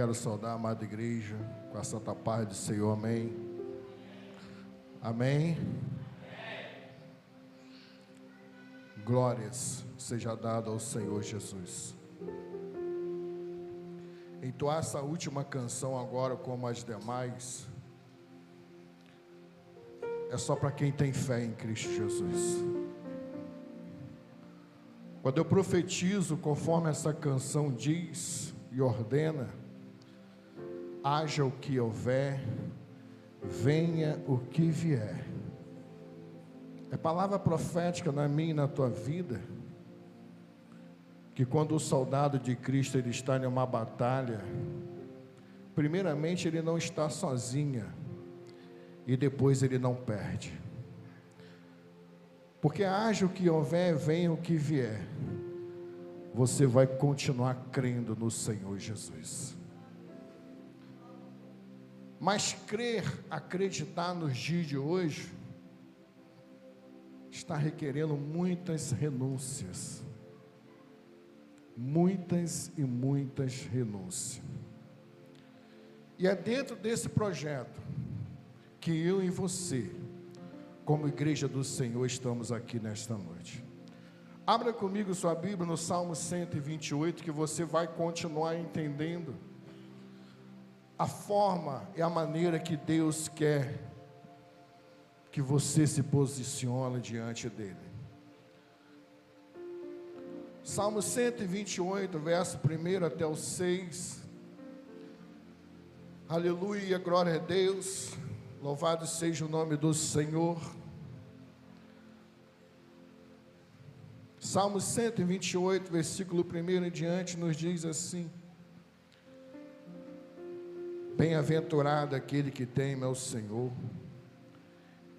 Quero saudar a amada igreja com a santa paz do Senhor, amém. Amém. Glórias seja dada ao Senhor Jesus. Entoar essa última canção agora, como as demais, é só para quem tem fé em Cristo Jesus. Quando eu profetizo, conforme essa canção diz e ordena, haja o que houver, venha o que vier. É palavra profética na minha e na tua vida, que quando o soldado de Cristo ele está em uma batalha, primeiramente ele não está sozinho, e depois ele não perde. Porque haja o que houver, venha o que vier, você vai continuar crendo no Senhor Jesus. Mas crer, acreditar nos dias de hoje, está requerendo muitas renúncias. Muitas e muitas renúncias. E é dentro desse projeto que eu e você, como igreja do Senhor, estamos aqui nesta noite. Abra comigo sua Bíblia no Salmo 128, que você vai continuar entendendo a forma e a maneira que Deus quer que você se posicione diante dele. Salmo 128, verso 1 até o 6. Aleluia, glória a Deus. Louvado seja o nome do Senhor. Salmo 128, versículo 1 em diante, nos diz assim: bem-aventurado aquele que teme ao Senhor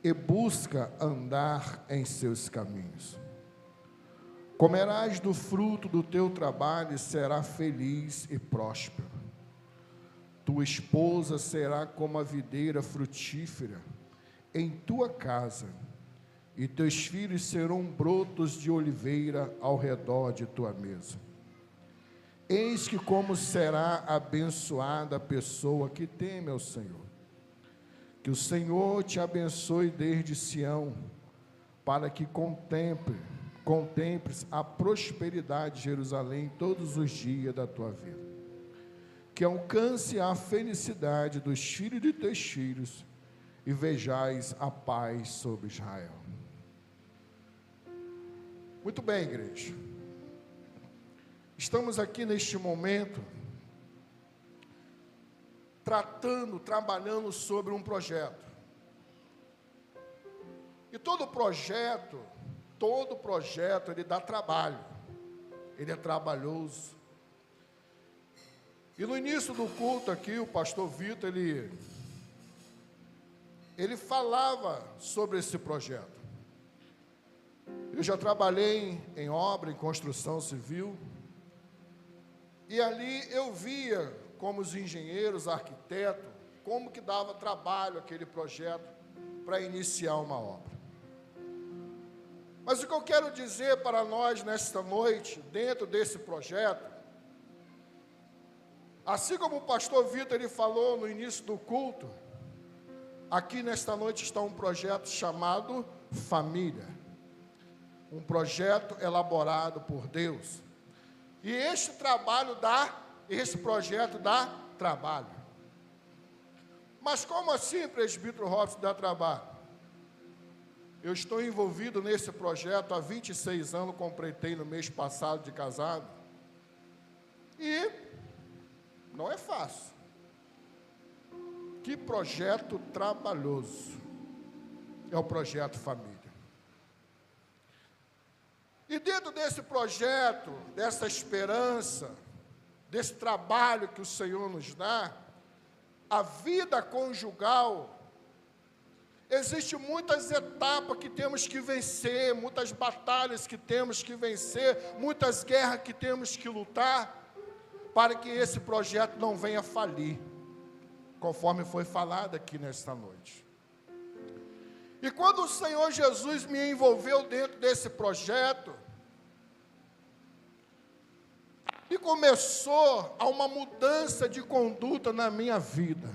e busca andar em seus caminhos. Comerás do fruto do teu trabalho e será feliz e próspero. Tua esposa será como a videira frutífera em tua casa, e teus filhos serão brotos de oliveira ao redor de tua mesa. Eis que como será abençoada a pessoa que teme ao Senhor. Que o Senhor te abençoe desde Sião, para que contemples a prosperidade de Jerusalém todos os dias da tua vida. Que alcance a felicidade dos filhos de teus filhos, e vejais a paz sobre Israel. Muito bem, igreja. Estamos aqui neste momento, trabalhando sobre um projeto. E todo projeto, ele dá trabalho. Ele é trabalhoso. E no início do culto aqui, o pastor Vitor, ele falava sobre esse projeto. Eu já trabalhei em obra, em construção civil, e ali eu via, como os engenheiros, arquitetos, como que dava trabalho aquele projeto para iniciar uma obra. Mas o que eu quero dizer para nós nesta noite, dentro desse projeto, assim como o pastor Vitor ele falou no início do culto, aqui nesta noite está um projeto chamado Família. Um projeto elaborado por Deus. E este projeto dá trabalho. Mas como assim, presbítero Robson, dá trabalho? Eu estou envolvido nesse projeto há 26 anos, completei no mês passado de casado. E não é fácil. Que projeto trabalhoso é o projeto Família. E dentro desse projeto, dessa esperança, desse trabalho que o Senhor nos dá, a vida conjugal, existem muitas etapas que temos que vencer, muitas batalhas que temos que vencer, muitas guerras que temos que lutar, para que esse projeto não venha falir, conforme foi falado aqui nesta noite. E quando o Senhor Jesus me envolveu dentro desse projeto, E começou a uma mudança de conduta na minha vida.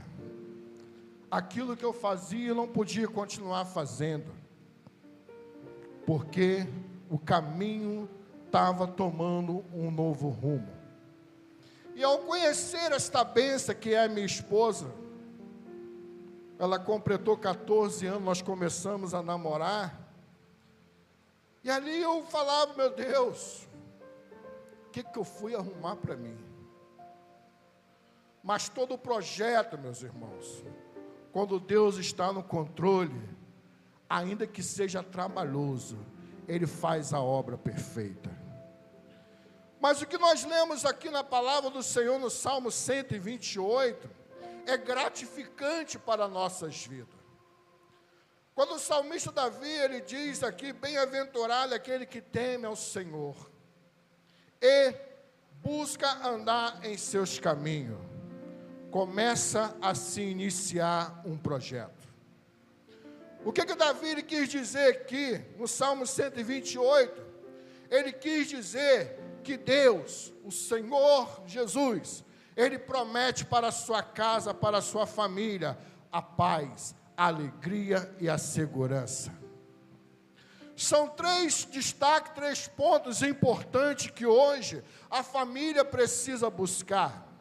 Aquilo que eu fazia, eu não podia continuar fazendo, porque o caminho estava tomando um novo rumo. E ao conhecer esta bênção, que é minha esposa, ela completou 14 anos, nós começamos a namorar, e ali eu falava, meu Deus, o que eu fui arrumar para mim? Mas todo o projeto, meus irmãos, quando Deus está no controle, ainda que seja trabalhoso, Ele faz a obra perfeita. Mas o que nós lemos aqui na palavra do Senhor, no Salmo 128, é gratificante para nossas vidas. Quando o salmista Davi, ele diz aqui, bem-aventurado aquele que teme ao Senhor, e busca andar em seus caminhos, começa a se iniciar um projeto. O que Davi ele quis dizer aqui, no Salmo 128, ele quis dizer que Deus, o Senhor Jesus, Ele promete para a sua casa, para a sua família, a paz, a alegria e a segurança. São três destaques, três pontos importantes que hoje a família precisa buscar,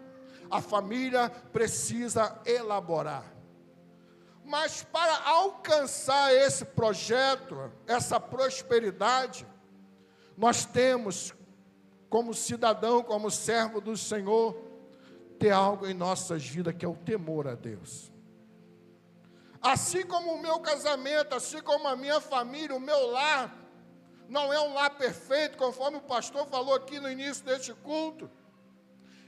a família precisa elaborar. Mas para alcançar esse projeto, essa prosperidade, nós temos, como cidadão, como servo do Senhor, ter algo em nossas vidas que é o temor a Deus. Assim como o meu casamento, assim como a minha família, o meu lar, não é um lar perfeito, conforme o pastor falou aqui no início deste culto.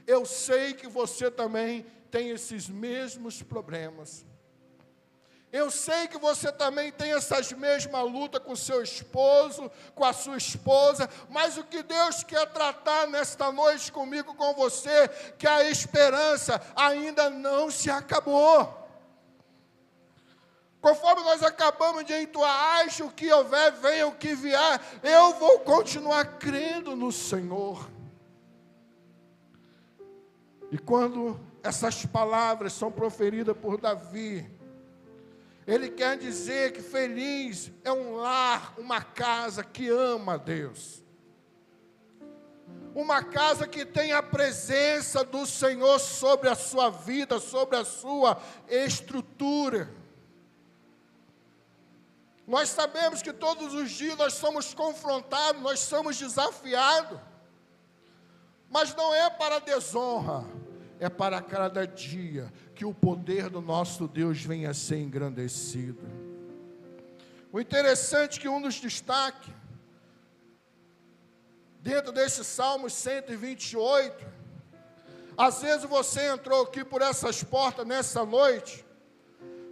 Eu sei que você também tem esses mesmos problemas. Eu sei que você também tem essas mesmas lutas com o seu esposo, com a sua esposa, mas o que Deus quer tratar nesta noite comigo, com você, que a esperança ainda não se acabou. Conforme nós acabamos de entoar, haja o que houver, venha o que vier, eu vou continuar crendo no Senhor. E quando essas palavras são proferidas por Davi, ele quer dizer que feliz é um lar, uma casa que ama a Deus. Uma casa que tem a presença do Senhor sobre a sua vida, sobre a sua estrutura. Nós sabemos que todos os dias nós somos confrontados, nós somos desafiados. Mas não é para desonra, é para cada dia que o poder do nosso Deus venha a ser engrandecido. O interessante é que um dos destaques, dentro desse Salmo 128, às vezes você entrou aqui por essas portas nessa noite,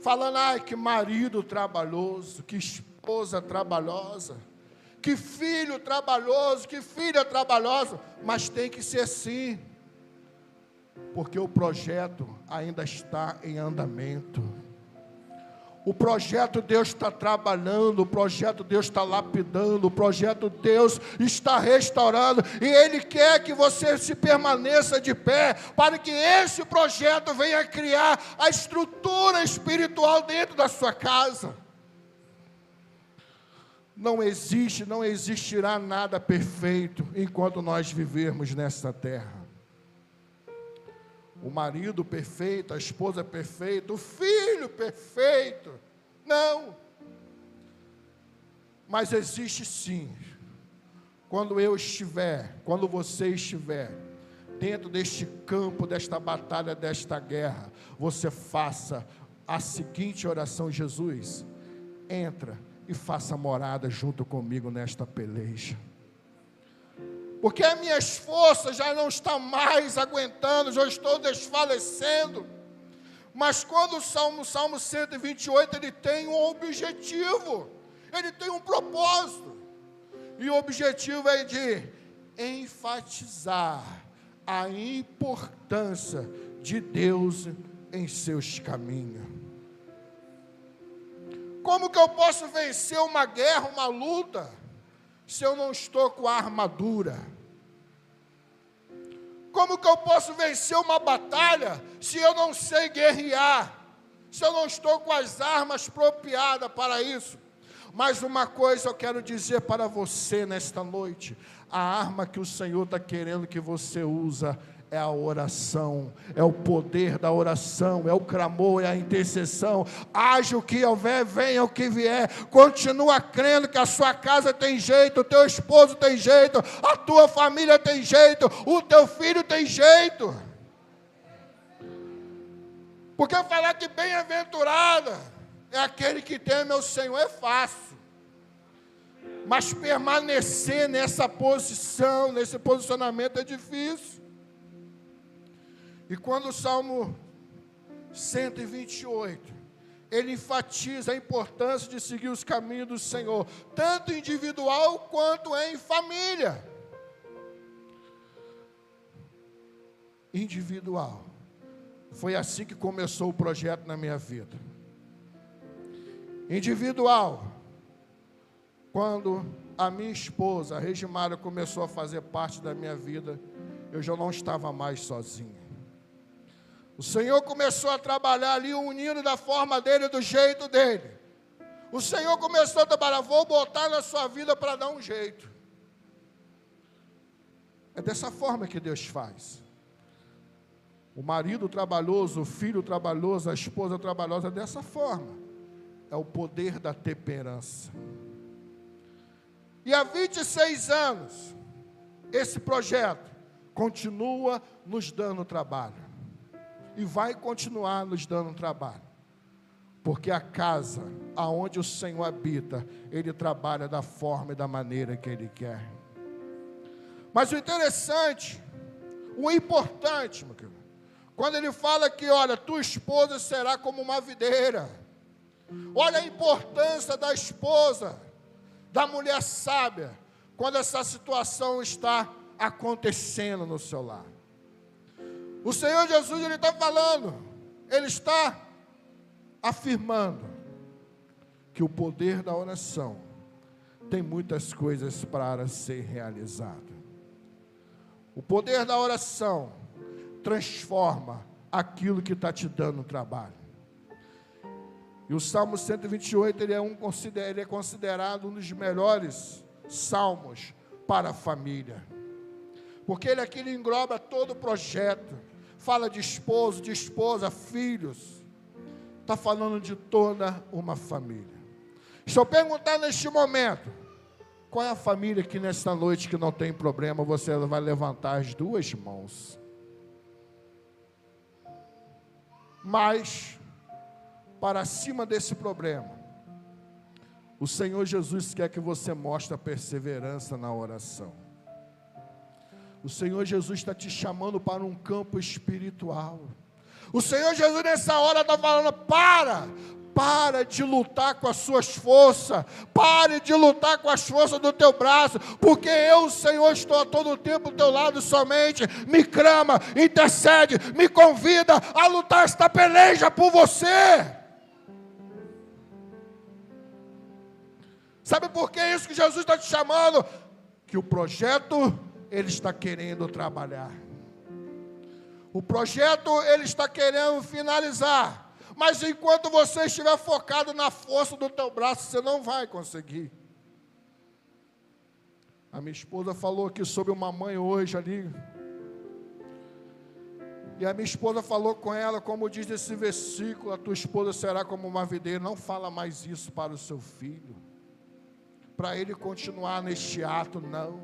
falando, ai, que marido trabalhoso, que esposa trabalhosa, que filho trabalhoso, que filha trabalhosa, mas tem que ser assim, porque o projeto ainda está em andamento. O projeto Deus está trabalhando, o projeto Deus está lapidando, o projeto Deus está restaurando, e Ele quer que você se permaneça de pé, para que esse projeto venha criar a estrutura espiritual dentro da sua casa. Não existe, não existirá nada perfeito enquanto nós vivermos nesta terra. O marido perfeito, a esposa perfeita, o filho perfeito, não. Mas existe sim, quando eu estiver, quando você estiver dentro deste campo, desta batalha, desta guerra, você faça a seguinte oração: Jesus, entra e faça morada junto comigo nesta peleja. Porque as minhas forças já não estão mais aguentando, já estou desfalecendo. Mas quando o Salmo 128, ele tem um objetivo, ele tem um propósito. E o objetivo é de enfatizar a importância de Deus em seus caminhos. Como que eu posso vencer uma guerra, uma luta, se eu não estou com a armadura? Como que eu posso vencer uma batalha se eu não sei guerrear? Se eu não estou com as armas apropriadas para isso? Mas uma coisa eu quero dizer para você nesta noite: a arma que o Senhor está querendo que você usa é a oração, é o poder da oração, é o clamor, é a intercessão. Haja o que houver, venha o que vier, continua crendo que a sua casa tem jeito, o teu esposo tem jeito, a tua família tem jeito, o teu filho tem jeito. Porque falar que bem-aventurada é aquele que teme ao Senhor é fácil, mas permanecer nessa posição, nesse posicionamento é difícil. E quando o Salmo 128, ele enfatiza a importância de seguir os caminhos do Senhor, tanto individual quanto em família. Individual. Foi assim que começou o projeto na minha vida. Individual. Quando a minha esposa, a Regimara, começou a fazer parte da minha vida, eu já não estava mais sozinho. O Senhor começou a trabalhar ali, unindo da forma dele, do jeito dele. O Senhor começou a trabalhar: vou botar na sua vida para dar um jeito. É dessa forma que Deus faz. O marido trabalhoso, o filho trabalhoso, a esposa trabalhosa, é dessa forma. É o poder da temperança. E há 26 anos, esse projeto continua nos dando trabalho. E vai continuar nos dando trabalho. Porque a casa aonde o Senhor habita, Ele trabalha da forma e da maneira que Ele quer. Mas o interessante, o importante, meu querido, quando Ele fala que, olha, tua esposa será como uma videira. Olha a importância da esposa, da mulher sábia, quando essa situação está acontecendo no seu lar. O Senhor Jesus, Ele está falando, Ele está afirmando que o poder da oração tem muitas coisas para ser realizado. O poder da oração transforma aquilo que está te dando trabalho. E o Salmo 128, ele é considerado um dos melhores salmos para a família. Porque ele aqui engloba todo o projeto. Fala de esposo, de esposa, filhos. Está falando de toda uma família. Deixa eu perguntar neste momento: qual é a família que nesta noite que não tem problema, você vai levantar as duas mãos? Mas, para cima desse problema, o Senhor Jesus quer que você mostre a perseverança na oração. O Senhor Jesus está te chamando para um campo espiritual. O Senhor Jesus nessa hora está falando: para de lutar com as suas forças, pare de lutar com as forças do teu braço, porque eu, o Senhor, estou a todo tempo do teu lado somente. Me clama, intercede, me convida a lutar esta peleja por você. Sabe por que é isso que Jesus está te chamando? Que o projeto, Ele está querendo trabalhar. O projeto, Ele está querendo finalizar. Mas enquanto você estiver focado na força do teu braço, você não vai conseguir. A minha esposa falou aqui sobre uma mãe hoje ali. E a minha esposa falou com ela, como diz esse versículo: a tua esposa será como uma videira. Não fala mais isso para o seu filho, para ele continuar neste ato, não.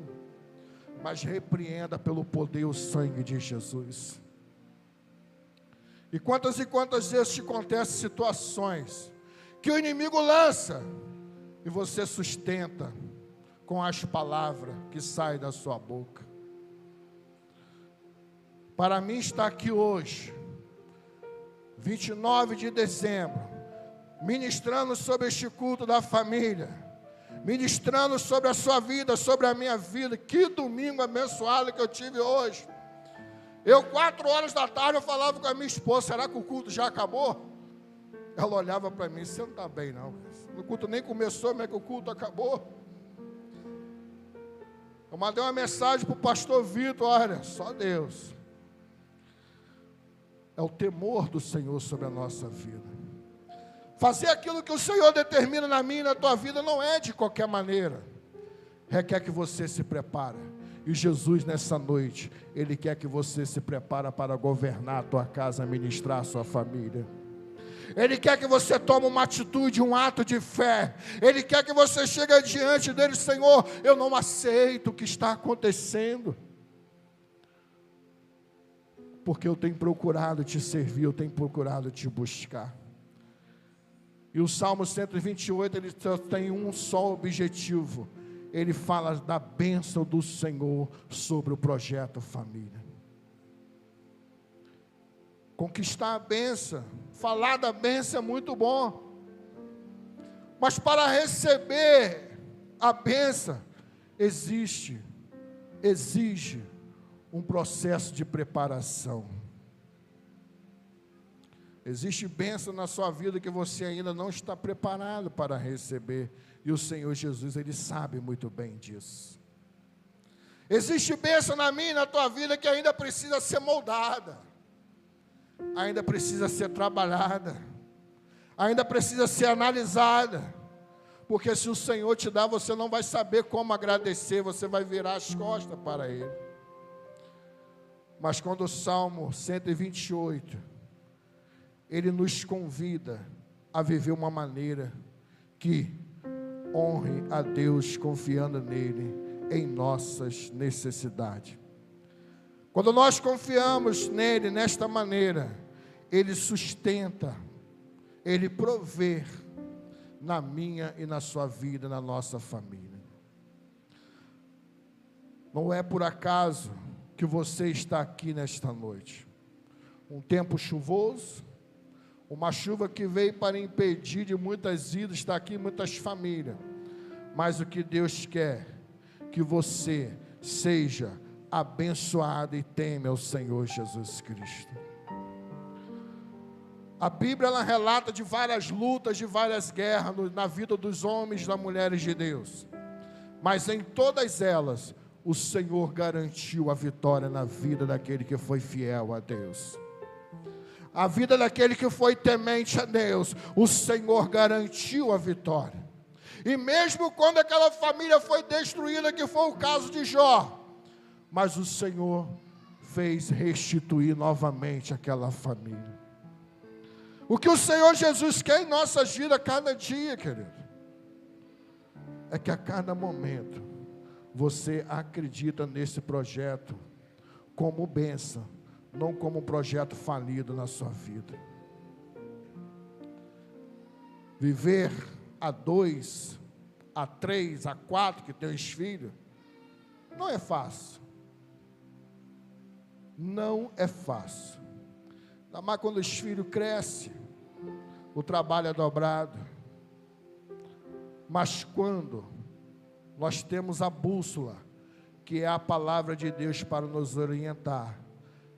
Mas repreenda pelo poder e o sangue de Jesus. E quantas vezes te acontecem situações que o inimigo lança e você sustenta com as palavras que saem da sua boca. Para mim estar aqui hoje, 29 de dezembro, ministrando sobre este culto da família, ministrando sobre a sua vida, sobre a minha vida. Que domingo abençoado que eu tive hoje. 4 horas da tarde, eu falava com a minha esposa: será que o culto já acabou? Ela olhava para mim: você não está bem não, o culto nem começou, como é que o culto acabou? Eu mandei uma mensagem para o pastor Vitor: olha, só Deus. é o temor do Senhor sobre a nossa vida. Fazer aquilo que o Senhor determina na minha e na tua vida não é de qualquer maneira. Requer que você se prepare. E Jesus nessa noite, Ele quer que você se prepare para governar a tua casa, ministrar a sua família. Ele quer que você tome uma atitude, um ato de fé. Ele quer que você chegue diante dele: Senhor, eu não aceito o que está acontecendo, porque eu tenho procurado te servir, eu tenho procurado te buscar. E o Salmo 128, ele só tem um só objetivo. Ele fala da bênção do Senhor sobre o projeto família. Conquistar a bênção, falar da bênção é muito bom, mas para receber a bênção, exige um processo de preparação. Existe bênção na sua vida que você ainda não está preparado para receber, e o Senhor Jesus, Ele sabe muito bem disso. Existe bênção na minha e na tua vida que ainda precisa ser moldada, ainda precisa ser trabalhada, ainda precisa ser analisada, porque se o Senhor te dá, você não vai saber como agradecer, você vai virar as costas para Ele. Mas quando o Salmo 128, ele nos convida a viver uma maneira que honre a Deus confiando nele em nossas necessidades. Quando nós confiamos nele nesta maneira, ele sustenta, ele provê na minha e na sua vida, na nossa família. Não é por acaso que você está aqui nesta noite. Um tempo chuvoso, uma chuva que veio para impedir de muitas idas, está aqui muitas famílias. Mas o que Deus quer, que você seja abençoado e teme ao Senhor Jesus Cristo. A Bíblia, ela relata de várias lutas, de várias guerras na vida dos homens e das mulheres de Deus. Mas em todas elas, o Senhor garantiu a vitória na vida daquele que foi fiel a Deus. A vida daquele que foi temente a Deus, o Senhor garantiu a vitória. E mesmo quando aquela família foi destruída, que foi o caso de Jó, mas o Senhor fez restituir novamente aquela família. O que o Senhor Jesus quer em nossas vidas cada dia, querido, é que a cada momento você acredita nesse projeto como bênção, não como um projeto falido na sua vida. Viver a 2, a 3, a 4, que tem os filhos, não é fácil. Não é fácil. Ainda mais quando os filhos crescem, o trabalho é dobrado. Mas quando nós temos a bússola, que é a palavra de Deus para nos orientar,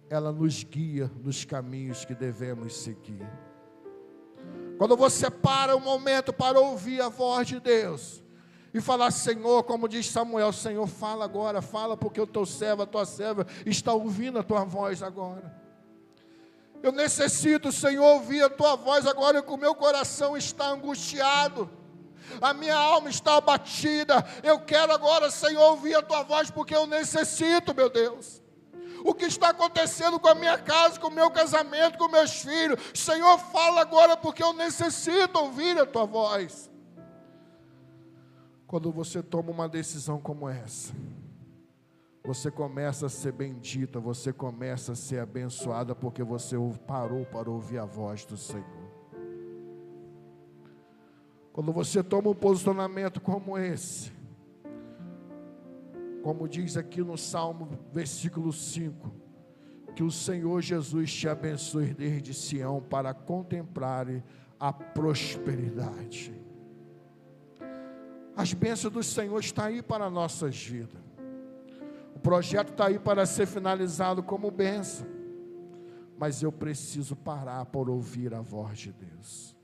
ela nos guia nos caminhos que devemos seguir. Quando você para um momento para ouvir a voz de Deus e falar: Senhor, como diz Samuel, Senhor, fala agora, fala, porque o teu servo, a tua serva está ouvindo a tua voz agora. Eu necessito, Senhor, ouvir a tua voz agora, que o meu coração está angustiado, a minha alma está abatida. Eu quero agora, Senhor, ouvir a tua voz, porque eu necessito, meu Deus. O que está acontecendo com a minha casa, com o meu casamento, com meus filhos? Senhor, fala agora, porque eu necessito ouvir a tua voz. Quando você toma uma decisão como essa, você começa a ser bendita, você começa a ser abençoada, porque você parou para ouvir a voz do Senhor. Quando você toma um posicionamento como esse, como diz aqui no Salmo, versículo 5, que o Senhor Jesus te abençoe desde Sião para contemplar a prosperidade. As bênçãos do Senhor estão aí para nossas vidas. O projeto está aí para ser finalizado como bênção. Mas eu preciso parar para ouvir a voz de Deus.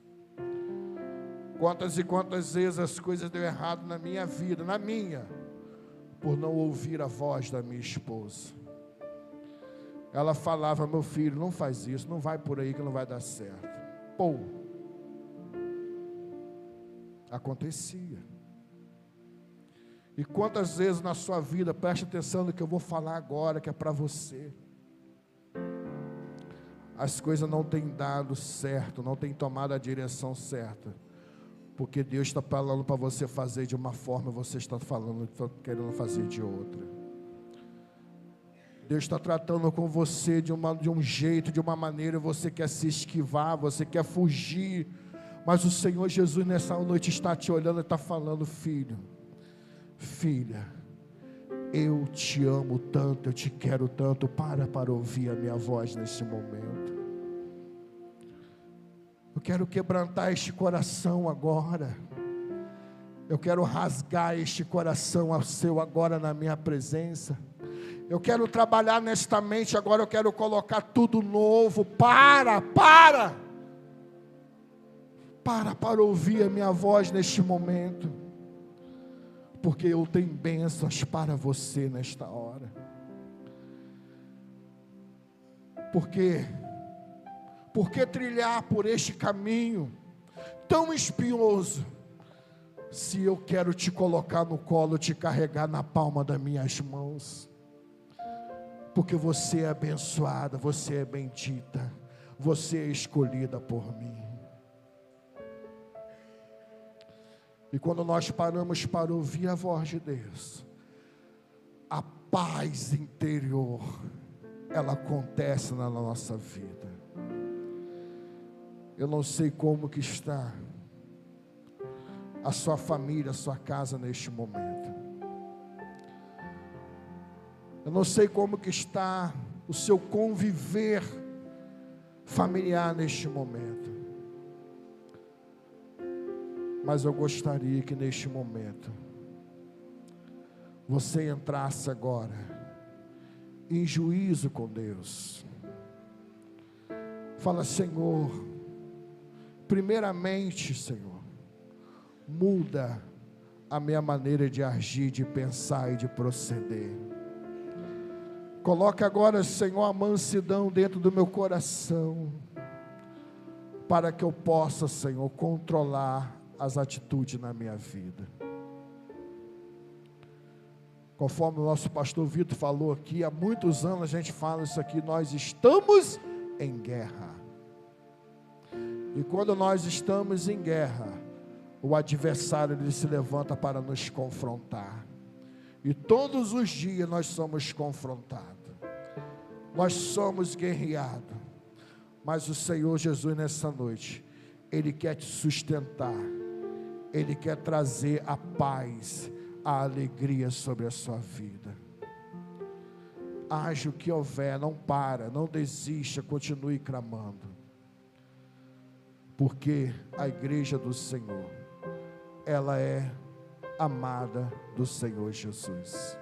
Quantas e quantas vezes as coisas deu errado na minha vida, por não ouvir a voz da minha esposa. ela falava: meu filho, não faz isso, não vai por aí que não vai dar certo. Pô, acontecia. E quantas vezes na sua vida, preste atenção no que eu vou falar agora, que é para você, as coisas não têm dado certo, não têm tomado a direção certa, porque Deus está falando para você fazer de uma forma, você está falando, está querendo fazer de outra. Deus está tratando com você de um jeito, de uma maneira, você quer se esquivar, você quer fugir, mas o Senhor Jesus nessa noite está te olhando e está falando: filho, filha, eu te amo tanto, eu te quero tanto, para ouvir a minha voz nesse momento. Eu quero quebrantar este coração agora, eu quero rasgar este coração ao seu agora na minha presença. Eu quero trabalhar nesta mente agora, eu quero colocar tudo novo. Para ouvir a minha voz neste momento, porque eu tenho bênçãos para você nesta hora. Por que trilhar por este caminho tão espinhoso, se eu quero te colocar no colo, te carregar na palma das minhas mãos? Porque você é abençoada, você é bendita, você é escolhida por mim. E quando nós paramos para ouvir a voz de Deus, a paz interior, ela acontece na nossa vida. Eu não sei como que está a sua família, a sua casa neste momento. Eu não sei como que está o seu conviver familiar neste momento. Mas eu gostaria que neste momento você entrasse agora em juízo com Deus. Fala: Senhor, primeiramente, Senhor, muda a minha maneira de agir, de pensar e de proceder. Coloca agora, Senhor, a mansidão dentro do meu coração, para que eu possa, Senhor, controlar as atitudes na minha vida. Conforme o nosso pastor Vitor falou aqui, há muitos anos a gente fala isso aqui: nós estamos em guerra. E quando nós estamos em guerra, o adversário ele se levanta para nos confrontar. E todos os dias nós somos confrontados, nós somos guerreados. Mas o Senhor Jesus nessa noite, Ele quer te sustentar, Ele quer trazer a paz, a alegria sobre a sua vida. Haja o que houver, não para, não desista, continue clamando. Porque a igreja do Senhor, ela é amada do Senhor Jesus.